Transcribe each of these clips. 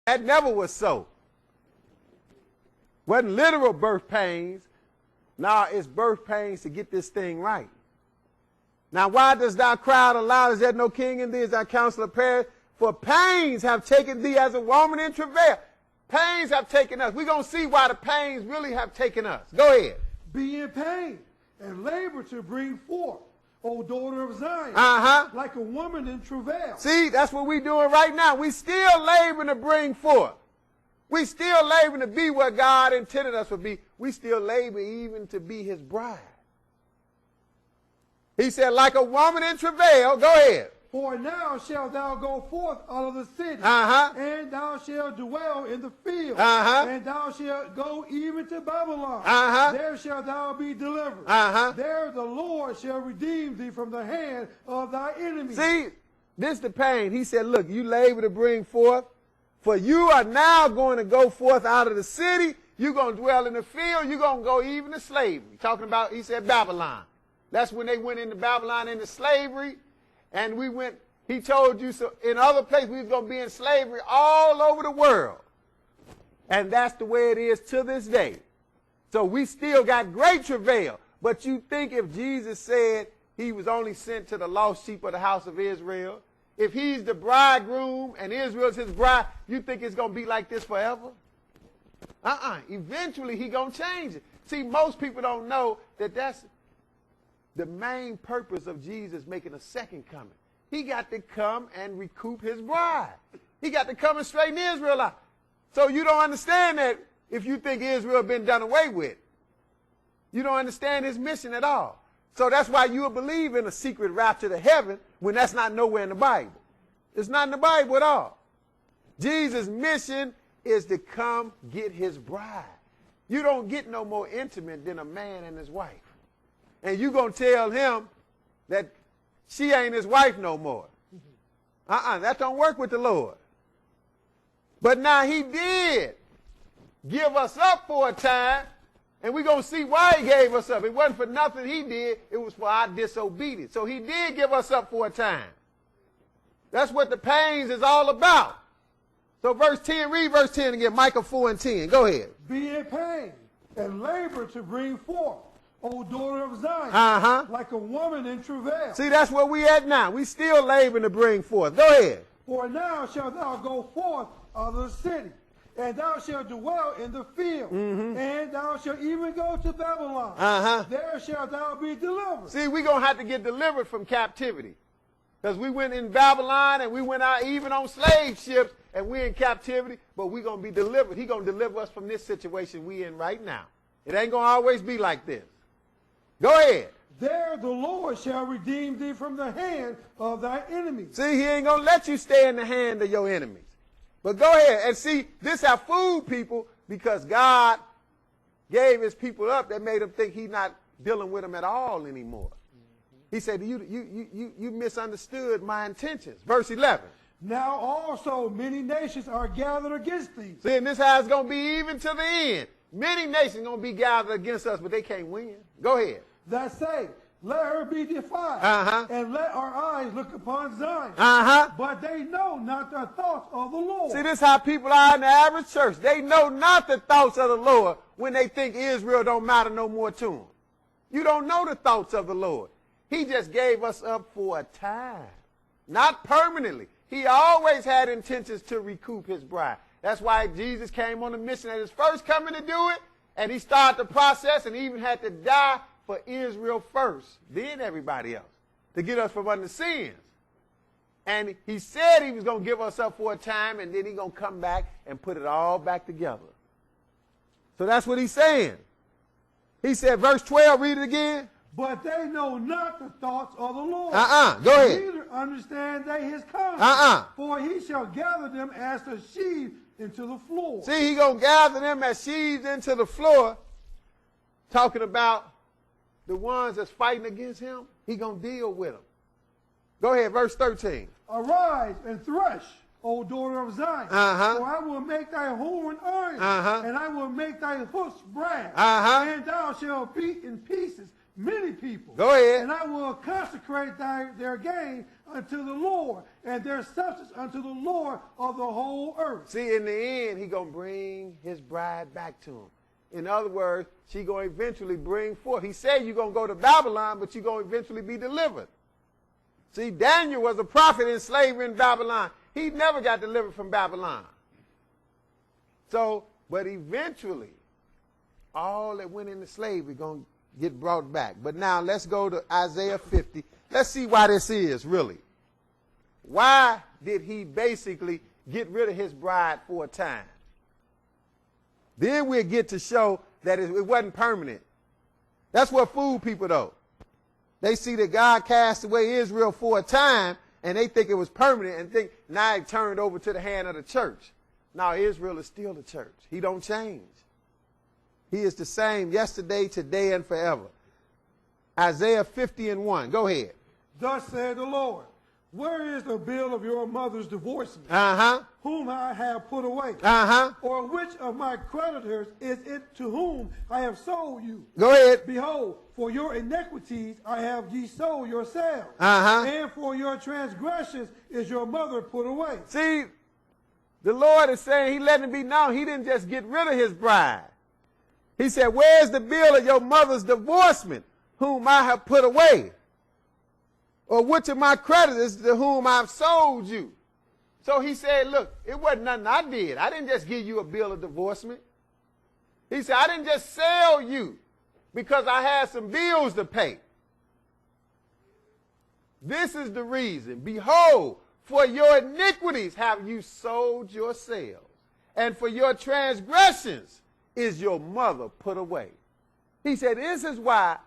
That never was so. Wasn't literal birth pains. Now it's birth pains to get this thing right. Now why dost thou cry aloud? Is there no king in thee? Is thy counselor perish? For pains have taken thee as a woman in travail. Pains have taken us. We're going to see why the pains really have taken us. Go ahead. Be in pain and labor to bring forth, O daughter of Zion, like a woman in travail. See, that's what we're doing right now. We still laboring to bring forth. We still laboring to be what God intended us to be. We still labor even to be his bride. He said, like a woman in travail. Go ahead. For now shalt thou go forth out of the city, and thou shalt dwell in the field, and thou shalt go even to Babylon. There shalt thou be delivered. There the Lord shall redeem thee from the hand of thy enemies. See, this is the pain. He said, look, you labor to bring forth, for you are now going to go forth out of the city. You're going to dwell in the field. You're going to go even to slavery. Talking about, he said, Babylon. That's when they went into Babylon into slavery. And we went, he told you, so in other places we was going to be in slavery all over the world. And that's the way it is to this day. So we still got great travail. But you think if Jesus said he was only sent to the lost sheep of the house of Israel, if he's the bridegroom and Israel's his bride, you think it's going to be like this forever? Eventually he going to change it. See, most people don't know that that's the main purpose of Jesus making a second coming. He got to come and recoup his bride. He got to come and straighten Israel out. So you don't understand that if you think Israel been done away with. You don't understand his mission at all. So that's why you'll believe in a secret rapture to heaven when that's not nowhere in the Bible. It's not in the Bible at all. Jesus' mission is to come get his bride. You don't get no more intimate than a man and his wife. And you going to tell him that she ain't his wife no more. That don't work with the Lord. But now he did give us up for a time, and we're going to see why he gave us up. It wasn't for nothing he did. It was for our disobedience. So he did give us up for a time. That's what the pains is all about. So verse 10, read verse 10 again, Micah 4 and 10. Go ahead. Be in pain and labor to bring forth, O daughter of Zion, like a woman in travail. See, that's where we at now. We still laboring to bring forth. Go ahead. For now shalt thou go forth out of the city, and thou shalt dwell in the field, and thou shalt even go to Babylon. There shalt thou be delivered. See, we're going to have to get delivered from captivity. Because we went in Babylon, and we went out even on slave ships, and we're in captivity, but we're going to be delivered. He's going to deliver us from this situation we in right now. It ain't going to always be like this. Go ahead. There the Lord shall redeem thee from the hand of thy enemies. See, he ain't going to let you stay in the hand of your enemies. But go ahead. And see, this have fooled people because God gave his people up that made them think he's not dealing with them at all anymore. He said, you misunderstood my intentions. Verse 11. Now also many nations are gathered against thee. See, and this is how it's going to be even to the end. Many nations going to be gathered against us, but they can't win. Go ahead. That say, let her be defied, and let our eyes look upon Zion. But they know not the thoughts of the Lord. See, this is how people are in the average church. They know not the thoughts of the Lord when they think Israel don't matter no more to them. You don't know the thoughts of the Lord. He just gave us up for a time, not permanently. He always had intentions to recoup his bride. That's why Jesus came on a mission at his first coming to do it, and he started the process and even had to die for Israel first, then everybody else, to get us from under sins. And he said he was going to give us up for a time, and then he's going to come back and put it all back together. So that's what he's saying. He said, verse 12, read it again. But they know not the thoughts of the Lord. Go ahead. Neither understand they his counsel. For he shall gather them as the sheaves into the floor. See, he going to gather them as sheaves into the floor, talking about the ones that's fighting against him. He going to deal with them. Go ahead, verse 13. Arise and thresh, O daughter of Zion, for I will make thy horn iron, and I will make thy hoofs brass, and thou shalt beat in pieces many people. Go ahead. And I will consecrate their gain unto the Lord, and their substance unto the Lord of the whole earth. See, in the end, he going to bring his bride back to him. In other words, she going to eventually bring forth. He said you're going to go to Babylon, but you're going to eventually be delivered. See, Daniel was a prophet in slavery in Babylon. He never got delivered from Babylon. So, but eventually, all that went into slavery going to get brought back. But now let's go to Isaiah 50. Let's see why this is, really. Why did he basically get rid of his bride for a time? Then we'll get to show that it wasn't permanent. That's what fooled people, though. They see that God cast away Israel for a time, and they think it was permanent, and think now it turned over to the hand of the church. Now Israel is still the church. He don't change. He is the same yesterday, today, and forever. Isaiah 50:1. Go ahead. Thus said the Lord, where is the bill of your mother's divorcement, whom I have put away? Or which of my creditors is it to whom I have sold you? Go ahead. Behold, for your iniquities I have ye sold yourselves, and for your transgressions is your mother put away. See, the Lord is saying, he letting it be known, he didn't just get rid of his bride. He said, where's the bill of your mother's divorcement, whom I have put away? Or which of my creditors to whom I've sold you? So he said, look, it wasn't nothing I did. I didn't just give you a bill of divorcement. He said, I didn't just sell you because I had some bills to pay. This is the reason. Behold, for your iniquities have you sold yourselves, and for your transgressions is your mother put away. He said, this is why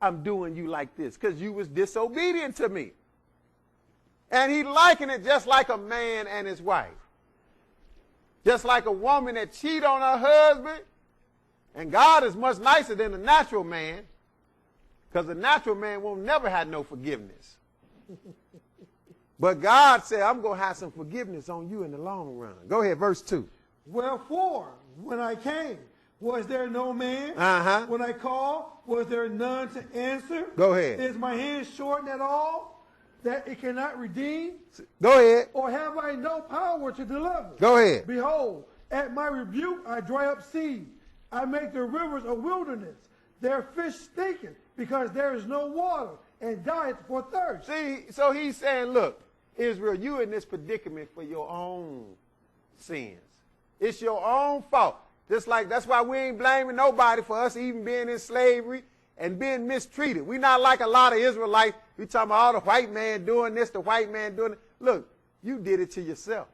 I'm doing you like this, because you was disobedient to me. And he likened it just like a man and his wife. Just like a woman that cheat on her husband. And God is much nicer than a natural man, because a natural man won't never have no forgiveness. But God said, I'm going to have some forgiveness on you in the long run. Go ahead, verse 2. Wherefore, when I came, was there no man? When I called, was there none to answer? Go ahead. Is my hand shortened at all, that it cannot redeem? Go ahead. Or have I no power to deliver? Go ahead. Behold, at my rebuke I dry up sea. I make the rivers a wilderness. Their fish stinketh, because there is no water, and dieth for thirst. See, so he's saying, look, Israel, you in this predicament for your own sins. It's your own fault. Just like that's why we ain't blaming nobody for us even being in slavery and being mistreated. We're not like a lot of Israelites. We talking about all the white man doing this, the white man doing it. Look, you did it to yourself.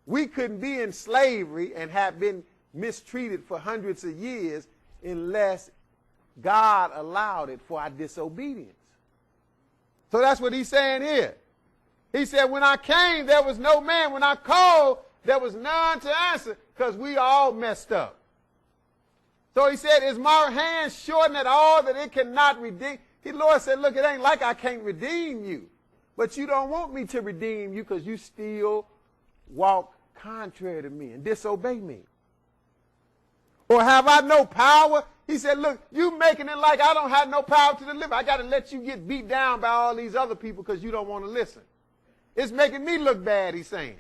We couldn't be in slavery and have been mistreated for hundreds of years unless God allowed it for our disobedience. So that's what he's saying here. He said, when I came, there was no man. When I called, there was none to answer, because we all messed up. So he said, is my hand shortened at all that it cannot redeem? The Lord said, look, it ain't like I can't redeem you. But you don't want me to redeem you because you still walk contrary to me and disobey me. Or have I no power? He said, look, you making it like I don't have no power to deliver. I got to let you get beat down by all these other people because you don't want to listen. It's making me look bad, he's saying.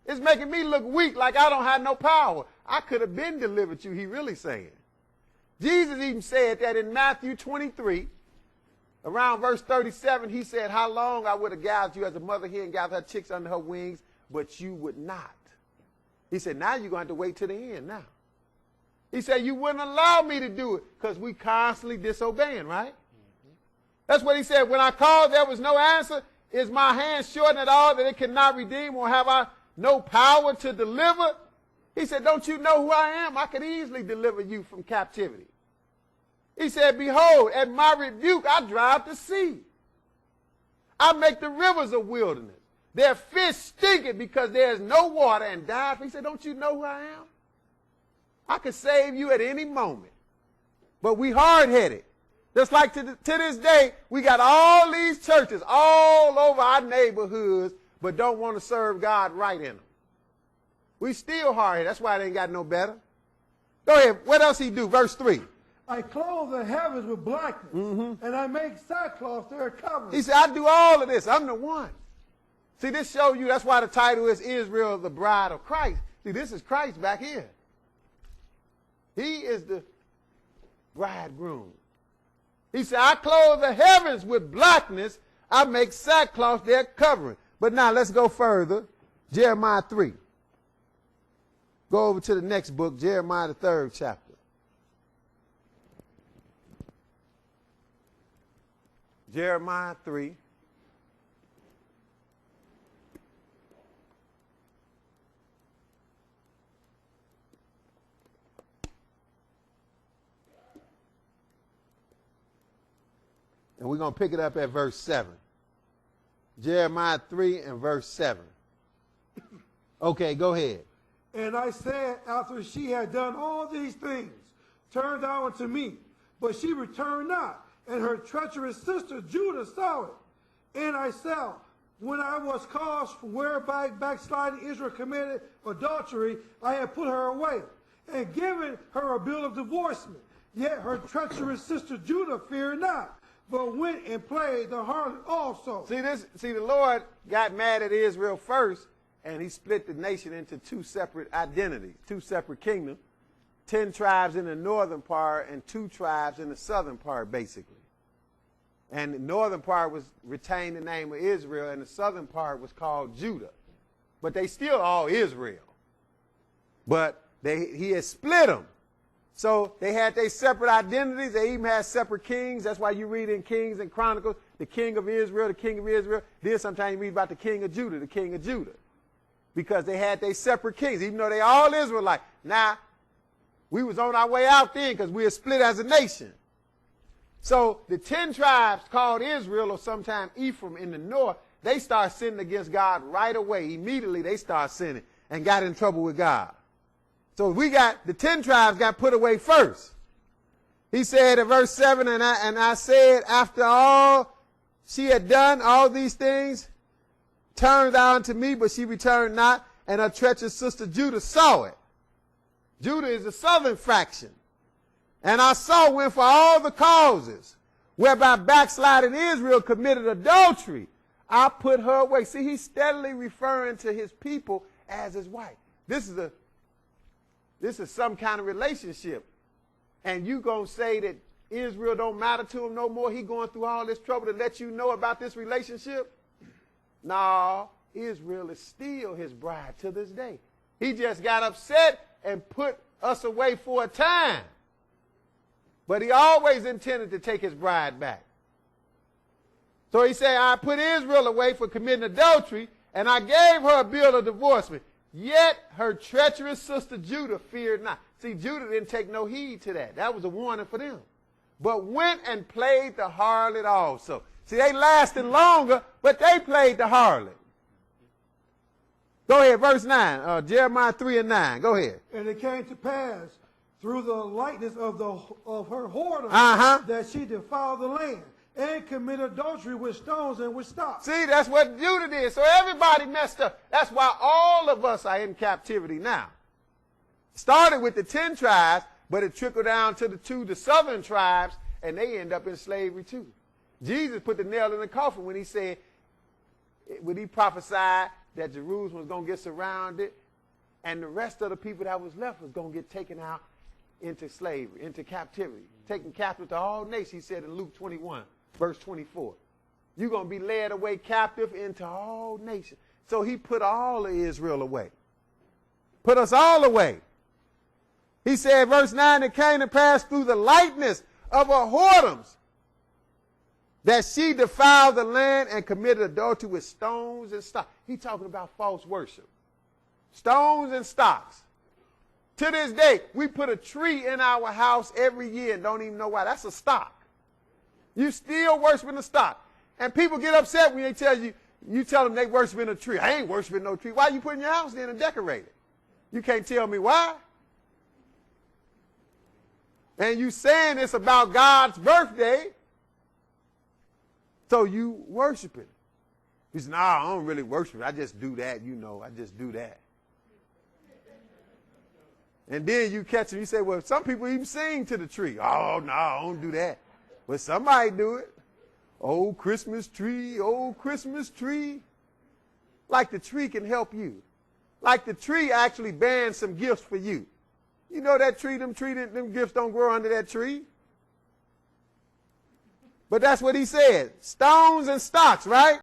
It's making me look weak, like I don't have no power. I could have been delivered you, he really saying. Jesus even said that in Matthew 23, around verse 37, he said, how long I would have gathered you as a mother hen gathered her chicks under her wings, but you would not. He said, now you're going to have to wait to the end now. He said, you wouldn't allow me to do it because we constantly disobeying, right? That's what he said. When I called, there was no answer. Is my hand shortened at all that it cannot redeem, or have I no power to deliver? He said, don't you know who I am? I could easily deliver you from captivity. He said, behold, at my rebuke I drive the sea. I make the rivers a wilderness. Their fish stinketh because there is no water, and die. He said, don't you know who I am? I could save you at any moment. But we hard-headed. Just like to this day, we got all these churches all over our neighborhoods, but don't want to serve God right in them. We still hard-headed. That's why they ain't got no better. Go ahead. What else he do? Verse 3. I clothe the heavens with blackness, and I make sackcloth their covering. He said, I do all of this. I'm the one. See, this shows you, that's why the title is Israel, the bride of Christ. See, this is Christ back here. He is the bridegroom. He said, I clothe the heavens with blackness. I make sackcloth their covering. But now let's go further. Jeremiah 3. Go over to the next book, Jeremiah the 3rd chapter. Jeremiah 3. And we're going to pick it up at verse 7. Jeremiah 3 and verse 7. Okay, go ahead. And I said, after she had done all these things, turn thou unto me. But she returned not, and her treacherous sister Judah saw it. And I said, when I was caused whereby backsliding Israel committed adultery, I had put her away, and given her a bill of divorcement. Yet her treacherous sister Judah feared not, but went and played the harlot also. See, the Lord got mad at Israel first, and he split the nation into two separate identities, two separate kingdoms, 10 tribes in the northern part and 2 tribes in the southern part, basically. And the northern part was retained the name of Israel, and the southern part was called Judah. But they still all Israel. But he had split them. So they had their separate identities. They even had separate kings. That's why you read in Kings and Chronicles, the king of Israel, the king of Israel. Then sometimes you read about the king of Judah, the king of Judah. Because they had their separate kings, even though they all Israelite. Now, we was on our way out then because we were split as a nation. So the 10 tribes called Israel, or sometimes Ephraim in the north, they start sinning against God right away. Immediately they start sinning and got in trouble with God. So we got, the 10 tribes got put away first. He said in verse 7, and I said, after all she had done all these things, turned thou unto me, but she returned not, and her treacherous sister Judah saw it. Judah is the southern fraction. And I saw when for all the causes whereby backsliding Israel committed adultery, I put her away. See, he's steadily referring to his people as his wife. This is some kind of relationship. And you going to say that Israel don't matter to him no more? He going through all this trouble to let you know about this relationship? No, Israel is still his bride to this day. He just got upset and put us away for a time. But he always intended to take his bride back. So he said, I put Israel away for committing adultery, and I gave her a bill of divorcement. Yet her treacherous sister Judah feared not. See, Judah didn't take no heed to that. That was a warning for them. But went and played the harlot also. See, they lasted longer, but they played the harlot. Go ahead, verse 9, Jeremiah 3 and 9. Go ahead. And it came to pass through the likeness of her whoredom that she defiled the land and committed adultery with stones and with stocks. See, that's what Judah did. So everybody messed up. That's why all of us are in captivity now. Started with the 10 tribes, but it trickled down to the southern tribes, and they end up in slavery too. Jesus put the nail in the coffin when he prophesied that Jerusalem was going to get surrounded, and the rest of the people that was left was going to get taken out into slavery, into captivity, taken captive to all nations. He said in Luke 21, verse 24, you're going to be led away captive into all nations. So he put all of Israel away. Put us all away. He said, verse 9, it came to pass through the lightness of her whoredoms that she defiled the land and committed adultery with stones and stocks. He's talking about false worship. Stones and stocks. To this day, we put a tree in our house every year and don't even know why. That's a stock. You still worshiping the stock. And people get upset when they tell you tell them they worshiping a tree. I ain't worshiping no tree. Why you putting your house in and decorate it? You can't tell me why. And you saying it's about God's birthday, so you worship it. He said, I don't really worship it. I just do that, I just do that. And then you catch them. You say, well, some people even sing to the tree. Oh, no, I don't do that. But somebody do it. Oh, Christmas tree, oh, Christmas tree. Like the tree can help you. Like the tree actually bearing some gifts for you. You know that tree, them gifts don't grow under that tree. But that's what he said. Stones and stocks, right?